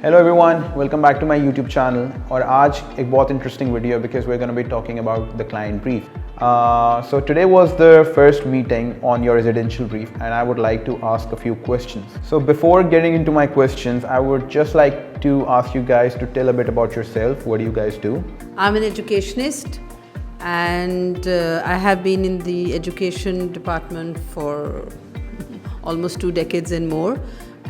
Hello everyone, welcome back to my YouTube channel. और आज एक बहुत interesting video because we're going to be talking about the client brief. So today was the first meeting on your residential brief and I would like to ask a few questions. So before getting into my questions, I would just like to ask you guys to tell a bit about yourself. What do you guys do? I'm an educationist and I have been in the education department for almost 2 decades and more.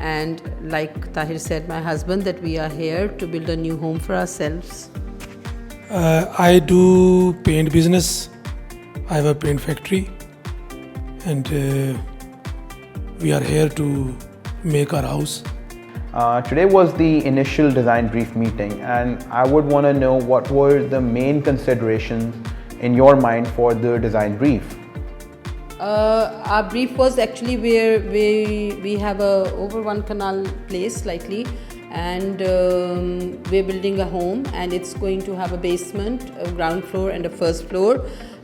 And like Tahir said, my husband, that we are here to build a new home for ourselves. I do paint business. I have a paint factory and we are here to make our house. Today was the initial design brief meeting and I would want to know what were the main considerations in your mind for the design brief. Our brief was actually where we have a over 1 canal place slightly, and we're building a home, and it's going to have a basement, a ground floor and a first floor,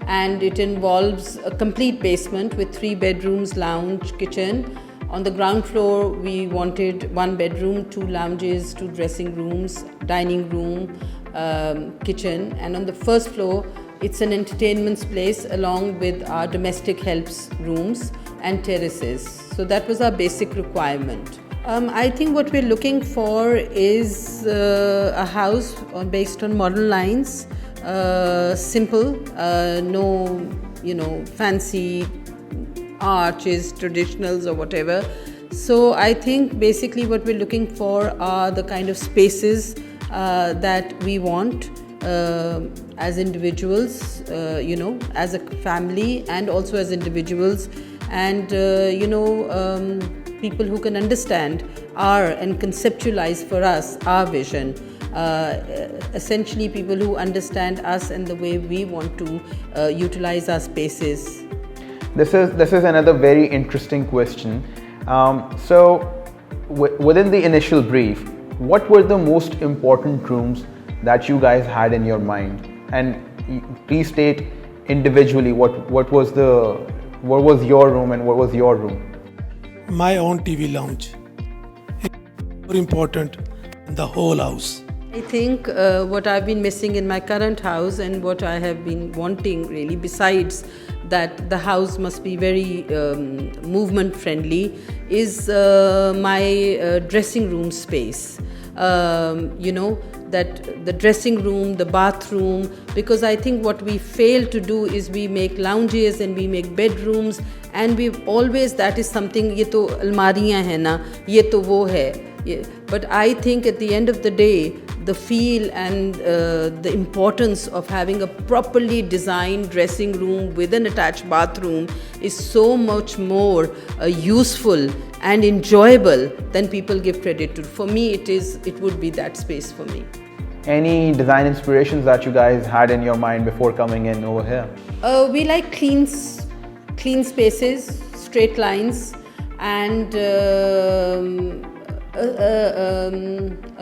and it involves a complete basement with 3 bedrooms, lounge, kitchen. On the ground floor we wanted 1 bedroom, 2 lounges, 2 dressing rooms, dining room, kitchen, and on the first floor it's an entertainment place along with our domestic helps rooms and terraces. So that was our basic requirement. I think what we're looking for is a house based on modern lines, simple, no fancy arches, traditionals or whatever. So I think basically what we're looking for are the kind of spaces that we want as individuals, as a family and also as individuals, and people who can understand and conceptualize for us our vision. Essentially people who understand us and the way we want to utilize our spaces. This is another very interesting question. Within the initial brief, what were the most important rooms that you guys had in your mind? And please state individually what was your room and what was your room. My own TV lounge. It's more important than the whole house. I think what I've been missing in my current house and what I have been wanting really, besides that the house must be very movement friendly, is my dressing room space. That the dressing room, the bathroom, because I think what we fail to do is we make lounges and we make bedrooms, and we've always, that is something, ye to almariyan hai na, ye to wo hai. But I think at the end of the day, the feel and the importance of having a properly designed dressing room with an attached bathroom is so much more useful and enjoyable than people give credit to. For me, it would be that space for me. Any design inspirations that you guys had in your mind before coming in over here? We like clean spaces, straight lines, and a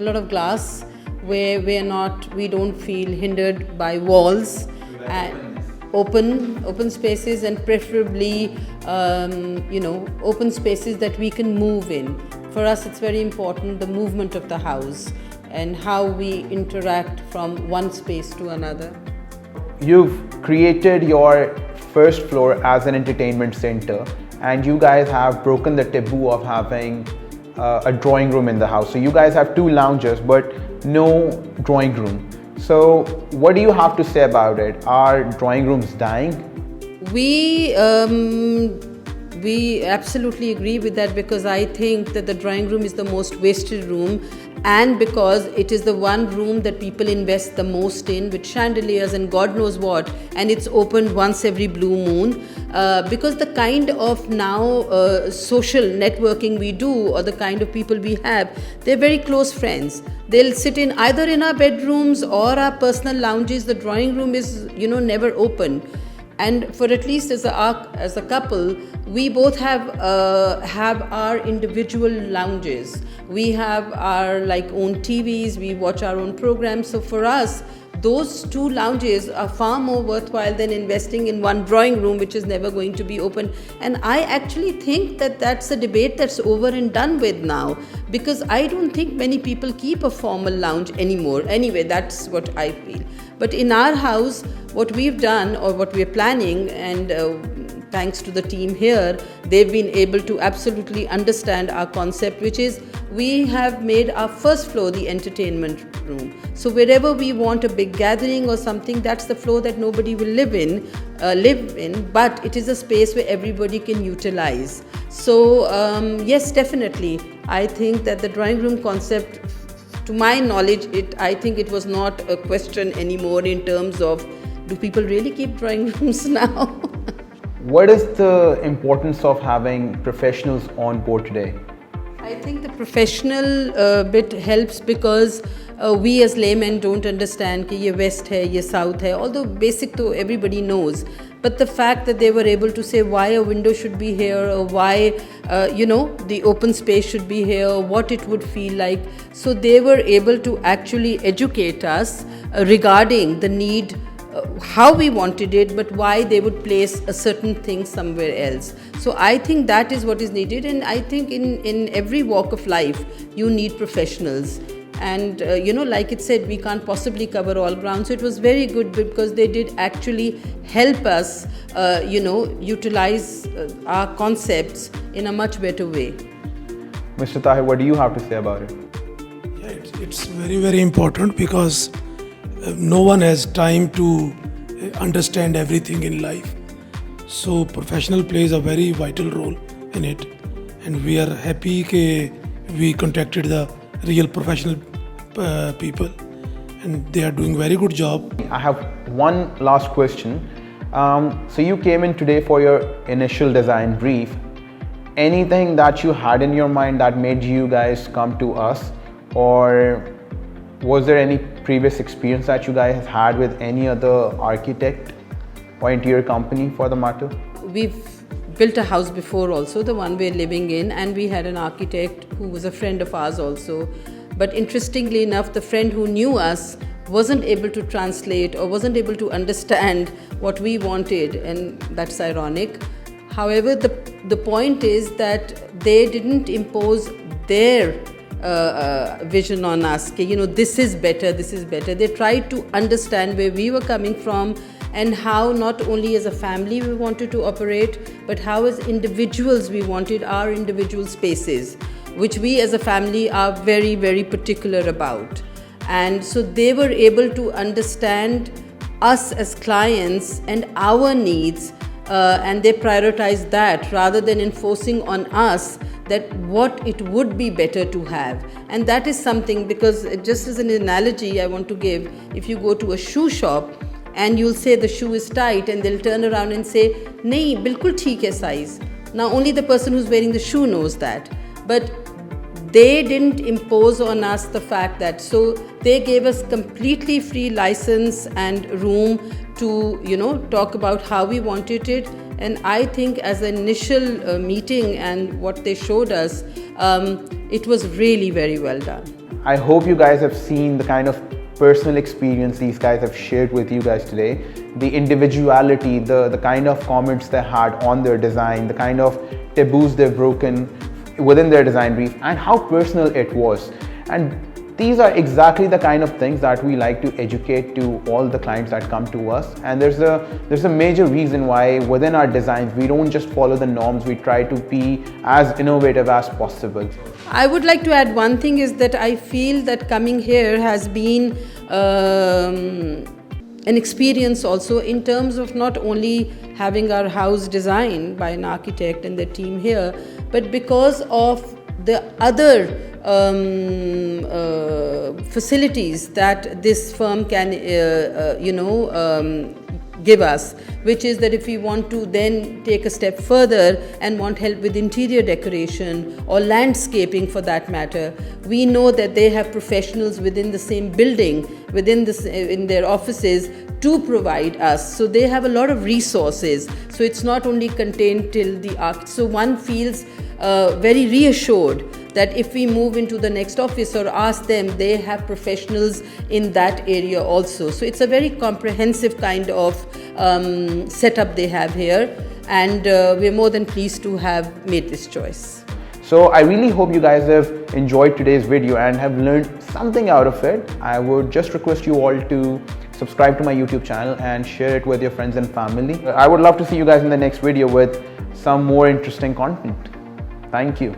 lot of glass, where we don't feel hindered by walls, and open spaces, and preferably open spaces that we can move in. For us it's very important, the movement of the house and how we interact from one space to another. You've created your first floor as an entertainment center and you guys have broken the taboo of having a drawing room in the house. So you guys have 2 lounges but no drawing room. So what do you have to say about it? Are drawing rooms dying? We absolutely agree with that, because I think that the drawing room is the most wasted room, and because it is the one room that people invest the most in, with chandeliers and God knows what, and it's opened once every blue moon, because the kind of now social networking we do, or the kind of people we have, they're very close friends. They'll sit in either in our bedrooms or our personal lounges. The drawing room is never open. And for at least as a couple, we both have our individual lounges. We have our own TVs, we watch our own programs. So for us, those two lounges are far more worthwhile than investing in one drawing room which is never going to be open. And I actually think that that's a debate that's over and done with now, because I don't think many people keep a formal lounge anymore. Anyway, that's what I feel. But in our house, what we've done or what we're planning, and thanks to the team here, they've been able to absolutely understand our concept, which is we have made our first floor the entertainment room. So wherever we want a big gathering or something, that's the floor that nobody will live in, but it is a space where everybody can utilize. So yes, definitely, I think that the drawing room concept, to my knowledge, I think it was not a question anymore in terms of, do people really keep drawing rooms now? What is the importance of having professionals on board today? I think the professional bit helps because we as laymen don't understand कि ये west है, ये south है, although basic तो everybody knows. But the fact that they were able to say why a window should be here, or why the open space should be here, or what it would feel like. So they were able to actually educate us regarding the need, how we wanted it, but why they would place a certain thing somewhere else. So I think that is what is needed, and I think in every walk of life you need professionals. And like it said, we can't possibly cover all ground. So it was very good because they did actually help us, utilize our concepts in a much better way. Mr. Tahir, what do you have to say about it? Yeah, it's very, very important because no one has time to understand everything in life. So professional plays a very vital role in it, and we are happy that we contacted the real professional people, and they are doing very good job. I have one last question. So you came in today for your initial design brief. Anything that you had in your mind that made you guys come to us, or was there any previous experience that you guys have had with any other architect or interior company for the matter? We've built a house before also, the one we're living in, and we had an architect who was a friend of ours also. But interestingly enough, the friend who knew us wasn't able to translate or wasn't able to understand what we wanted, and that's ironic. However, the point is that they didn't impose their vision on us, this is better, this is better. They tried to understand where we were coming from and how not only as a family we wanted to operate, but how as individuals we wanted our individual spaces, which we as a family are very, very particular about. And so they were able to understand us as clients and our needs, and they prioritized that rather than enforcing on us that what it would be better to have. And that is something, because just as an analogy I want to give, if you go to a shoe shop and you'll say the shoe is tight, and they'll turn around and say, nahi, bilkul theek hai size. Now only the person who's wearing the shoe knows that. But they didn't impose on us the fact that, so they gave us completely free license and room to, talk about how we wanted it. And I think as an initial meeting and what they showed us, it was really very well done. I hope you guys have seen the kind of personal experience these guys have shared with you guys today. The individuality, the kind of comments they had on their design, the kind of taboos they've broken within their design brief, and how personal it was. And these are exactly the kind of things that we like to educate to all the clients that come to us. And there's a major reason why within our designs we don't just follow the norms, we try to be as innovative as possible. I would like to add one thing, is that I feel that coming here has been an experience also in terms of not only having our house designed by an architect and the team here, but because of the other facilities that this firm can give us, which is that if we want to then take a step further and want help with interior decoration or landscaping for that matter, we know that they have professionals within the same building within this in their offices to provide us. So they have a lot of resources. So it's not only contained till the arch. So one feels very reassured that if we move into the next office or ask them, they have professionals in that area also. So it's a very comprehensive kind of setup they have here, and we're more than pleased to have made this choice. So I really hope you guys have enjoyed today's video and have learned something out of it. I would just request you all to subscribe to my YouTube channel and share it with your friends and family. I would love to see you guys in the next video with some more interesting content. Thank you.